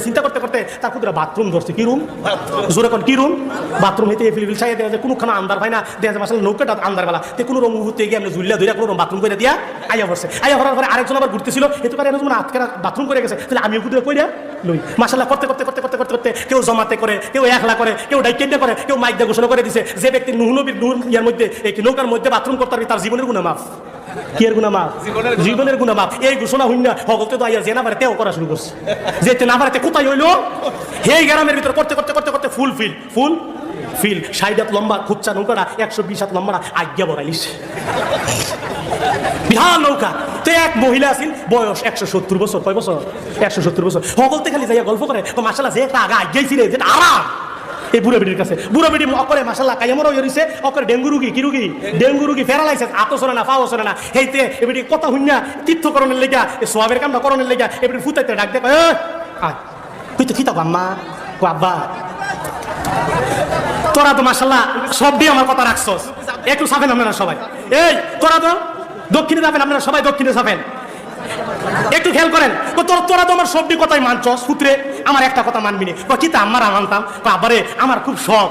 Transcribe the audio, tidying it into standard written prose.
চিন্তা করতে করতে তার কুদরা বাথরুম ধরছে। কি রুম? জোরে কোন কি রুম? বাথরুম হইতে ফিলিপিল চাই দেওয়া যায় কোনোখানে আন্দার হয় না, দেখা যায় মাসাল নৌকাটা আন্দার বেলা তে কোনো রুম মুহূর্তে গিয়ে আমরা জুল্লা ধরে কোনো রুম বাথরুম করে দিয়া আইয়া পড়ছে। আইয়া পড়ার পরে আরেকজন আবার ঘুরতেছিল, এতে পারে এরকম আটকারা বাথরুম করে গেছে, তাহলে আমিও কুদরে কইরা লই। মাসাল্লাহ করতে করতে করতে করতে করতে করতে কেউ জমাতে করে, কেউ একলা করে, কেউ ডাইকেন্ডে করে, কেউ মাইক দিয়ে ঘোষণা করে দিছে যে ব্যক্তি নুহ নবীর নূর ইয়ার মধ্যে এই নৌকার মধ্যে বাথরুম করতে পারবি তার জীবনের গুনাহ মাফ। কি এর গুনাহ মাফ? জীবনের গুনাহ মাফ। এই ঘোষণা হইনা হগলতে তো আইয়া যে না পারে তেও করা শুরু করছে। যেতে না পারে কোথায় হইলো? এই গ্রামের ভিতরে করতে করতে করতে করতে ফুল ফিল 60 হাত লম্বা খুচ্চা নৌকাটা 120 হাত লম্বা আজ্ঞা বড়াইলিস বিহার নৌকা। তো এক মহিলা আছেন বয়স 170 বছর। কয় বছর? 170 বছর। হগলতে খালি যাইয়া গল্প করে মাশাআল্লাহ যে একটা আগা আজ্ঞাইছি রে, যেটা আরাম এই বুড়া বিটির কাছে। বুড়া বিটি অকরে মাশাআল্লাহ কাইমরও হইছে, অকরে ডেঙ্গু রোগী। কি রোগী? ডেঙ্গু রোগী, প্যারালাইসিস, হাতও চলে না, পাও চলে না। হেইতে এবিটি কথা হুন্না তীর্থকরণের লেগা, সোয়াবের কামটা করণের লেগা এবিটি ফুটাইতে ডাক দে, আয় তুই তো কি থাকো আম্মা ও আব্বা, তোরা তো মাশাআল্লাহ সব দিয়ে আমার কথা রাখছস, একটু সাফেন আপনারা সবাই। এই তোরা তো দক্ষিণে যাবেন, আপনারা সবাই দক্ষিণে যাবেন, একটু খেয়াল করেন। তোরা তো আমার সবটি কথাই মানছস, সূত্রে আমার একটা কথা মানবি না। কি তা আমার মানতাম, আবারে আমার খুব শখ।